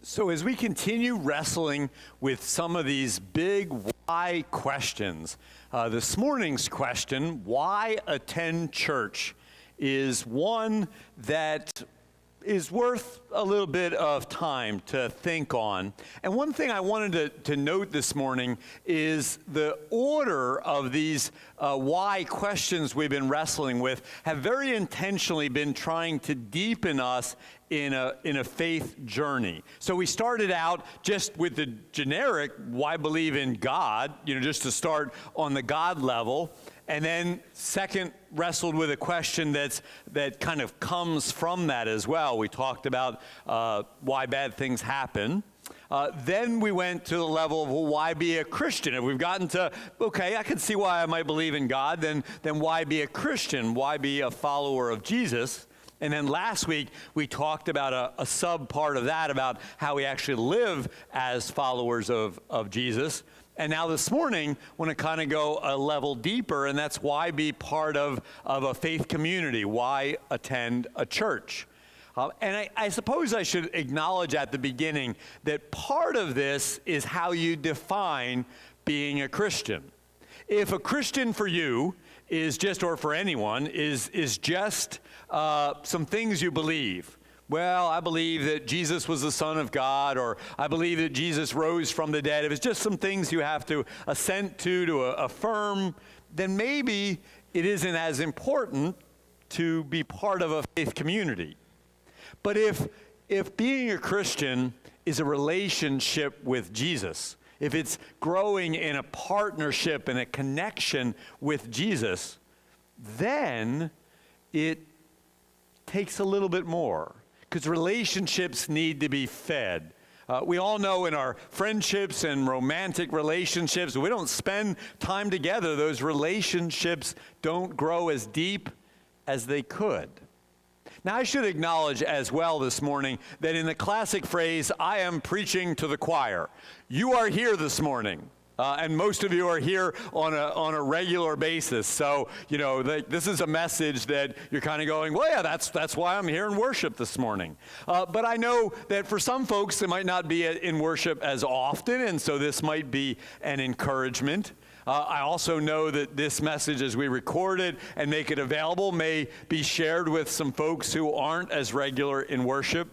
So as we continue wrestling with some of these big why questions, this morning's question, why attend church, is one that is worth a little bit of time to think on. And one thing I wanted to note this morning is the order of these why questions we've been wrestling with have very intentionally been trying to deepen us in a faith journey. So we started out just with the generic, why believe in God, just to start on the God level. And then second, wrestled with a question that kind of comes from that as well. We talked about why bad things happen. Then we went to the level of, well, why be a Christian? If we've gotten to, okay, I can see why I might believe in God, then why be a Christian? Why be a follower of Jesus? And then last week, we talked about a sub-part of that, about how we actually live as followers of Jesus. And now this morning, I want to kind of go a level deeper, and that's why be part of a faith community, why attend a church. And I suppose I should acknowledge at the beginning that part of this is how you define being a Christian. If a Christian for you is just, or for anyone, is just some things you believe. Well, I believe that Jesus was the Son of God, or I believe that Jesus rose from the dead. If it's just some things you have to assent to affirm, then maybe it isn't as important to be part of a faith community. But if being a Christian is a relationship with Jesus, if it's growing in a partnership and a connection with Jesus, then it takes a little bit more, because relationships need to be fed. We all know in our friendships and romantic relationships, we don't spend time together. Those relationships don't grow as deep as they could. Now, I should acknowledge as well this morning that in the classic phrase, I am preaching to the choir, you are here this morning. And most of you are here on a regular basis. So, this is a message that you're kind of going, well, yeah, that's why I'm here in worship this morning. But I know that for some folks, they might not be in worship as often, and so this might be an encouragement. I also know that this message, as we record it and make it available, may be shared with some folks who aren't as regular in worship.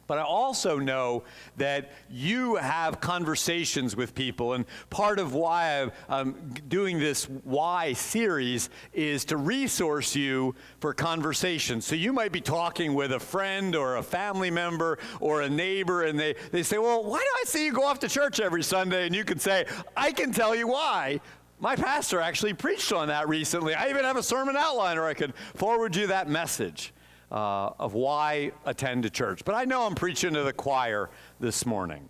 But I also know that you have conversations with people, and part of why I'm doing this Why series is to resource you for conversation. So you might be talking with a friend or a family member or a neighbor, and they say, well, why do I see you go off to church every Sunday? And you can say, I can tell you why. My pastor actually preached on that recently. I even have a sermon outline, or I could forward you that message. Of why attend a church. But I know I'm preaching to the choir this morning.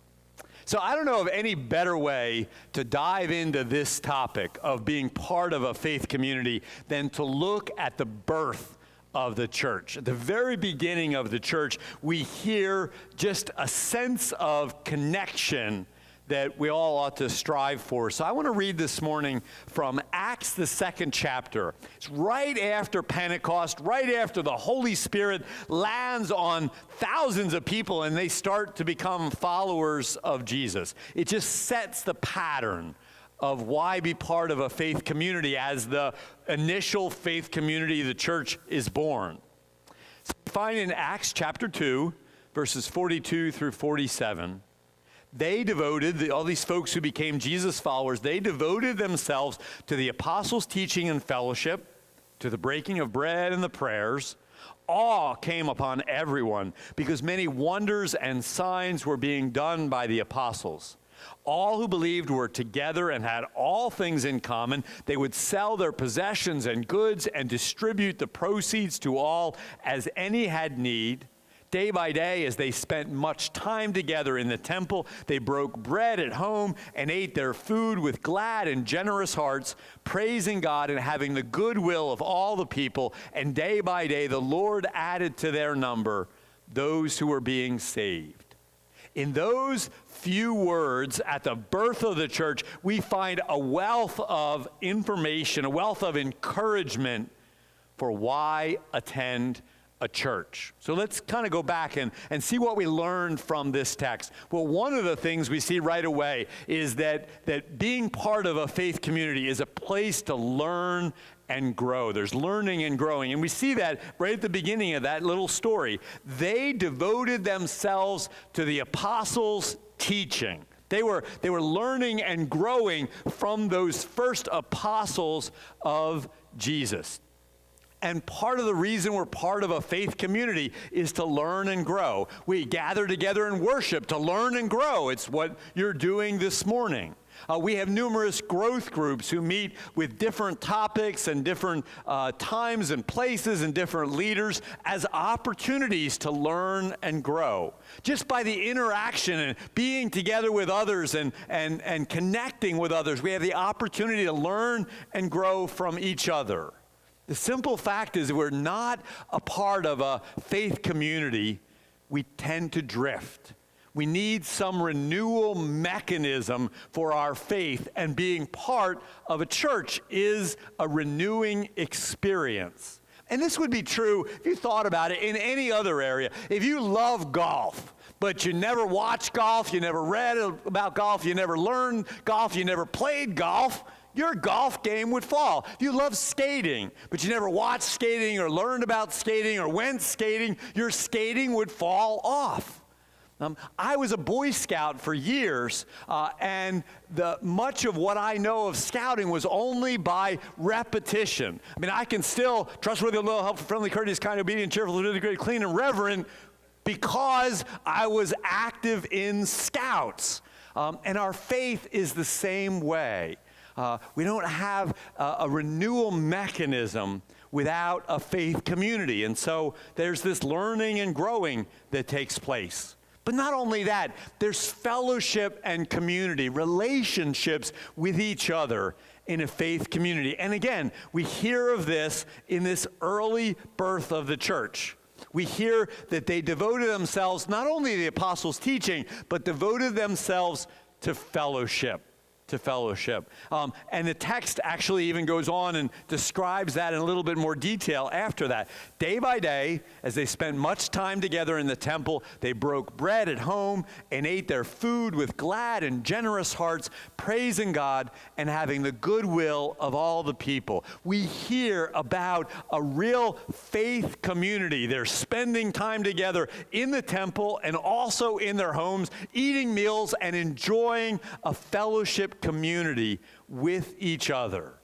So I don't know of any better way to dive into this topic of being part of a faith community than to look at the birth of the church. At the very beginning of the church, we hear just a sense of connection that we all ought to strive for. So I want to read this morning from Acts, the 2nd chapter. It's right after Pentecost, right after the Holy Spirit lands on thousands of people and they start to become followers of Jesus. It just sets the pattern of why be part of a faith community as the initial faith community, the church, is born. So we find in Acts chapter 2, verses 42 through 47, they devoted, all these folks who became Jesus followers, they devoted themselves to the apostles' teaching and fellowship, to the breaking of bread and the prayers. Awe came upon everyone because many wonders and signs were being done by the apostles. All who believed were together and had all things in common. They would sell their possessions and goods and distribute the proceeds to all as any had need. Day by day, as they spent much time together in the temple, they broke bread at home and ate their food with glad and generous hearts, praising God and having the goodwill of all the people. And day by day, the Lord added to their number those who were being saved. In those few words, at the birth of the church, we find a wealth of information, a wealth of encouragement for why attend a church? So let's kind of go back and see what we learned from this text. Well, one of the things we see right away is that being part of a faith community is a place to learn and grow. There's learning and growing. And we see that right at the beginning of that little story. They devoted themselves to the apostles' teaching. They were learning and growing from those first apostles of Jesus. And part of the reason we're part of a faith community is to learn and grow. We gather together and worship to learn and grow. It's what you're doing this morning. We have numerous growth groups who meet with different topics and different times and places and different leaders as opportunities to learn and grow. Just by the interaction and being together with others and connecting with others, we have the opportunity to learn and grow from each other. The simple fact is, if we're not a part of a faith community, we tend to drift. We need some renewal mechanism for our faith, and being part of a church is a renewing experience. And this would be true if you thought about it in any other area. If you love golf, but you never watched golf, you never read about golf, you never learned golf, you never played golf, your golf game would fall. If you love skating, but you never watched skating or learned about skating or went skating, your skating would fall off. I was a Boy Scout for years, and much of what I know of scouting was only by repetition. I mean, I can still trustworthy, loyal, helpful, friendly, courteous, kind, obedient, cheerful, integrated, clean, and reverent because I was active in Scouts. And our faith is the same way. We don't have a renewal mechanism without a faith community. And so there's this learning and growing that takes place. But not only that, there's fellowship and community, relationships with each other in a faith community. And again, we hear of this in this early birth of the church. We hear that they devoted themselves not only to the apostles' teaching, but devoted themselves to fellowship. And the text actually even goes on and describes that in a little bit more detail after that. Day by day, as they spent much time together in the temple, they broke bread at home and ate their food with glad and generous hearts, praising God and having the goodwill of all the people. We hear about a real faith community. They're spending time together in the temple and also in their homes, eating meals and enjoying a fellowship community with each other.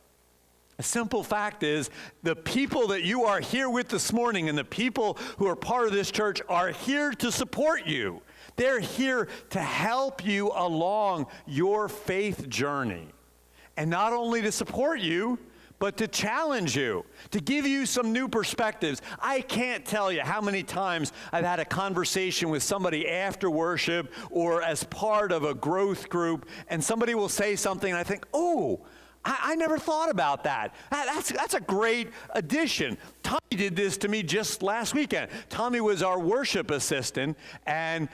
A simple fact is, the people that you are here with this morning and the people who are part of this church are here to support you. They're here to help you along your faith journey. And not only to support you, but to challenge you, to give you some new perspectives. I can't tell you how many times I've had a conversation with somebody after worship or as part of a growth group, and somebody will say something, and I think, oh, I never thought about that. That's a great addition. Tommy did this to me just last weekend. Tommy was our worship assistant, and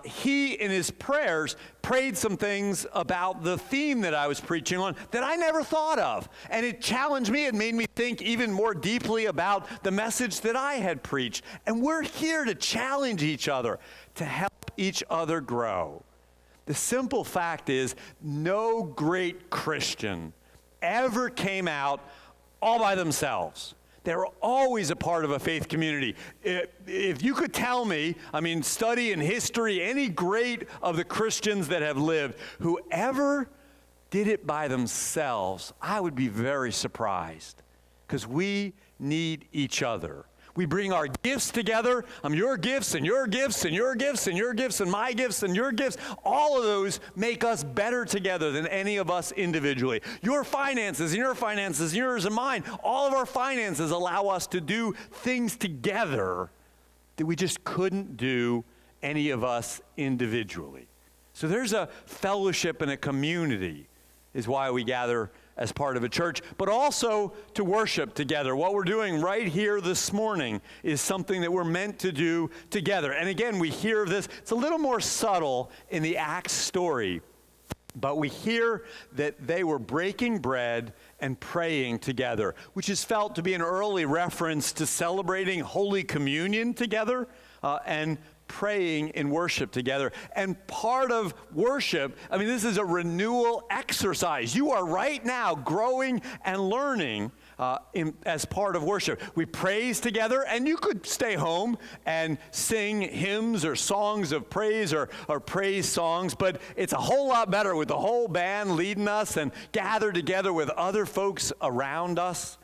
he, in his prayers, prayed some things about the theme that I was preaching on that I never thought of. And it challenged me. It made me think even more deeply about the message that I had preached. And we're here to challenge each other, to help each other grow. The simple fact is, no great Christian ever came out all by themselves. They were always a part of a faith community. If you could tell me, study in history, any great of the Christians that have lived, whoever did it by themselves, I would be very surprised, because we need each other. We bring our gifts together. Your gifts and your gifts and your gifts and your gifts and my gifts and your gifts. All of those make us better together than any of us individually. Your finances and your finances, yours and mine, all of our finances allow us to do things together that we just couldn't do, any of us individually. So there's a fellowship and a community is why we gather as part of a church, but also to worship together. What we're doing right here this morning is something that we're meant to do together. And again, we hear of this. It's a little more subtle in the Acts story. But we hear that they were breaking bread and praying together, which is felt to be an early reference to celebrating Holy Communion together and praying in worship together. And part of worship, I mean, this is a renewal exercise. You are right now growing and learning as part of worship. We praise together, and you could stay home and sing hymns or songs of praise or praise songs, but it's a whole lot better with the whole band leading us and gather together with other folks around us.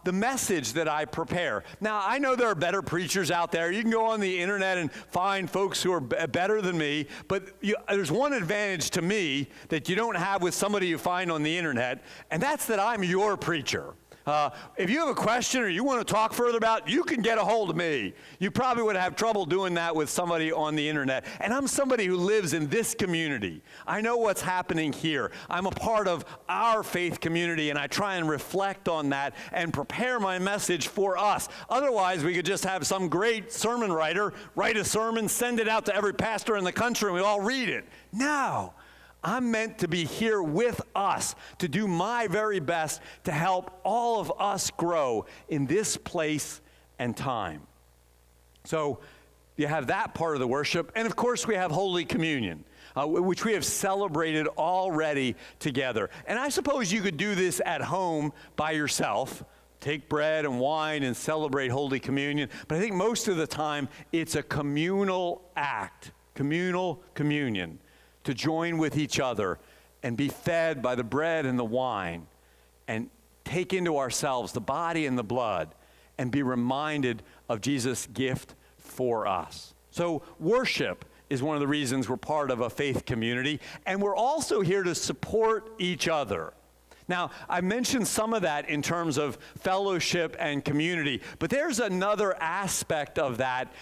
The message that I prepare. Now, I know there are better preachers out there. You can go on the internet and find folks who are better than me, but there's one advantage to me that you don't have with somebody you find on the internet, and that's that I'm your preacher. If you have a question or you want to talk further about it, you can get a hold of me. You probably would have trouble doing that with somebody on the internet. And I'm somebody who lives in this community. I know what's happening here. I'm a part of our faith community, and I try and reflect on that and prepare my message for us. Otherwise, we could just have some great sermon writer write a sermon, send it out to every pastor in the country, and we all read it. No. I'm meant to be here with us, to do my very best to help all of us grow in this place and time. So you have that part of the worship. And of course, we have Holy Communion, which we have celebrated already together. And I suppose you could do this at home by yourself. Take bread and wine and celebrate Holy Communion. But I think most of the time, it's a communal act, communal communion, to join with each other and be fed by the bread and the wine and take into ourselves the body and the blood and be reminded of Jesus' gift for us. So worship is one of the reasons we're part of a faith community, and we're also here to support each other. Now, I mentioned some of that in terms of fellowship and community, but there's another aspect of that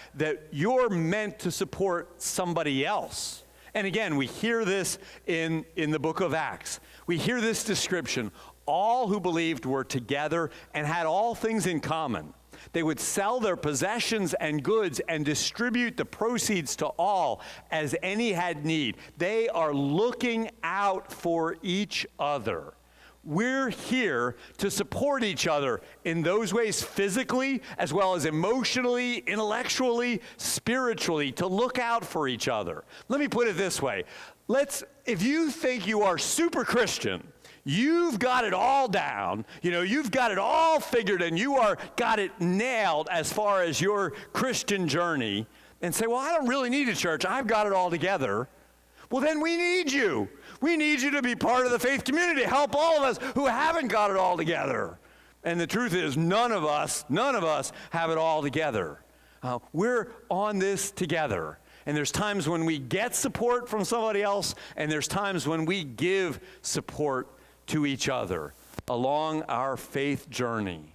you're meant to support somebody else. And again, we hear this in the book of Acts. We hear this description. All who believed were together and had all things in common. They would sell their possessions and goods and distribute the proceeds to all as any had need. They are looking out for each other. We're here to support each other in those ways physically, as well as emotionally, intellectually, spiritually, to look out for each other. Let me put it this way. If you think you are super Christian, you've got it all down, you've got it all figured and got it nailed as far as your Christian journey, and say, well, I don't really need a church. I've got it all together. Well, then we need you. We need you to be part of the faith community. Help all of us who haven't got it all together. And the truth is, none of us have it all together. We're on this together. And there's times when we get support from somebody else, and there's times when we give support to each other along our faith journey.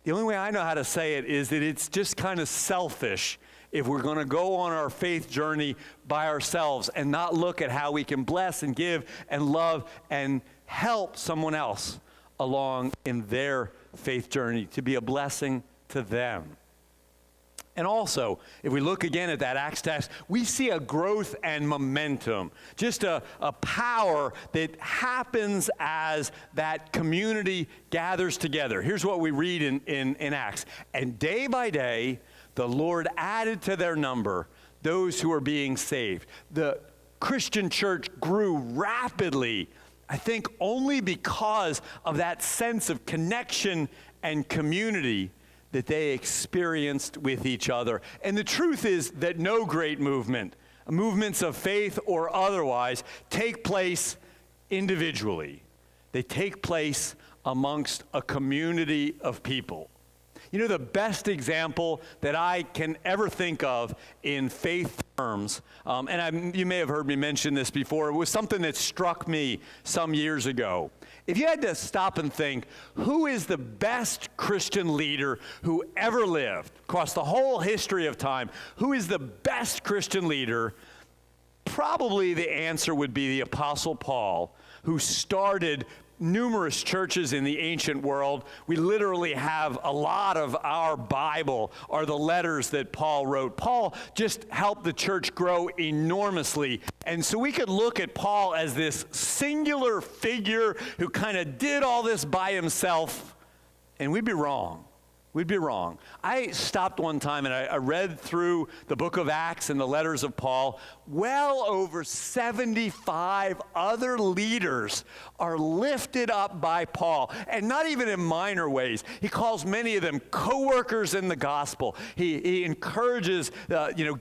The only way I know how to say it is that it's just kind of selfish if we're going to go on our faith journey by ourselves and not look at how we can bless and give and love and help someone else along in their faith journey, to be a blessing to them. And also, if we look again at that Acts text, we see a growth and momentum, just a power that happens as that community gathers together. Here's what we read in Acts. And day by day, the Lord added to their number those who were being saved. The Christian church grew rapidly, I think only because of that sense of connection and community that they experienced with each other. And the truth is that no great movements of faith or otherwise, take place individually. They take place amongst a community of people. The best example that I can ever think of in faith terms, and you may have heard me mention this before, it was something that struck me some years ago. If you had to stop and think, who is the best Christian leader who ever lived across the whole history of time? Who is the best Christian leader? Probably the answer would be the Apostle Paul, who started numerous churches in the ancient world. We literally have a lot of our Bible are the letters that Paul wrote. Paul just helped the church grow enormously. And so we could look at Paul as this singular figure who kind of did all this by himself, and we'd be wrong. We'd be wrong. I stopped one time and I read through the book of Acts and the letters of Paul. Well over 75 other leaders are lifted up by Paul, and not even in minor ways. He calls many of them co-workers in the gospel. He encourages,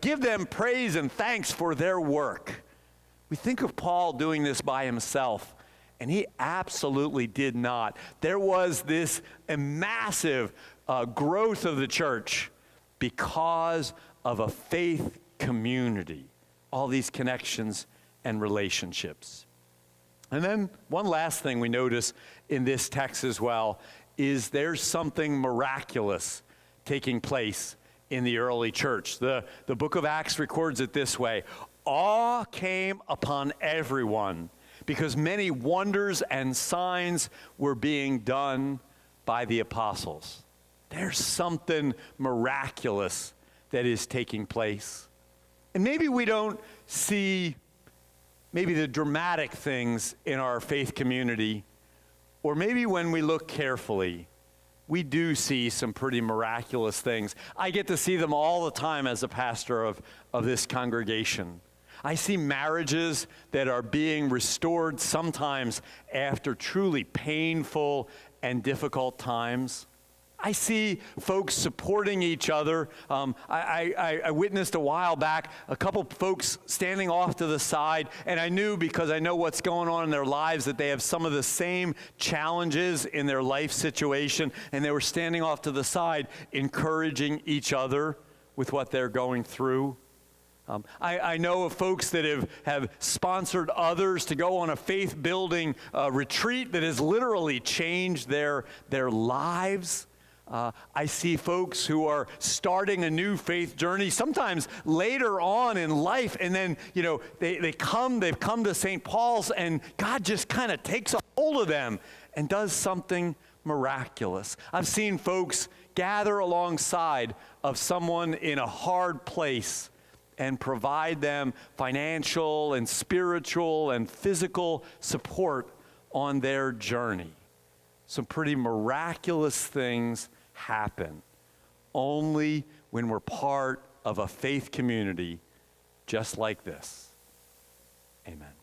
give them praise and thanks for their work. We think of Paul doing this by himself, and he absolutely did not. There was this massive growth of the church because of a faith community, all these connections and relationships. And then one last thing we notice in this text as well is there's something miraculous taking place in the early church. The book of Acts records it this way: awe came upon everyone because many wonders and signs were being done by the apostles. There's something miraculous that is taking place. And maybe we don't see the dramatic things in our faith community, or maybe when we look carefully, we do see some pretty miraculous things. I get to see them all the time as a pastor of this congregation. I see marriages that are being restored sometimes after truly painful and difficult times. I see folks supporting each other. I witnessed a while back a couple folks standing off to the side, and I knew, because I know what's going on in their lives, that they have some of the same challenges in their life situation, and they were standing off to the side, encouraging each other with what they're going through. I know of folks that have sponsored others to go on a faith-building retreat that has literally changed their lives. I see folks who are starting a new faith journey, sometimes later on in life, and then, they've come to St. Paul's, and God just kind of takes a hold of them and does something miraculous. I've seen folks gather alongside of someone in a hard place and provide them financial and spiritual and physical support on their journey. Some pretty miraculous things happen only when we're part of a faith community just like this. Amen.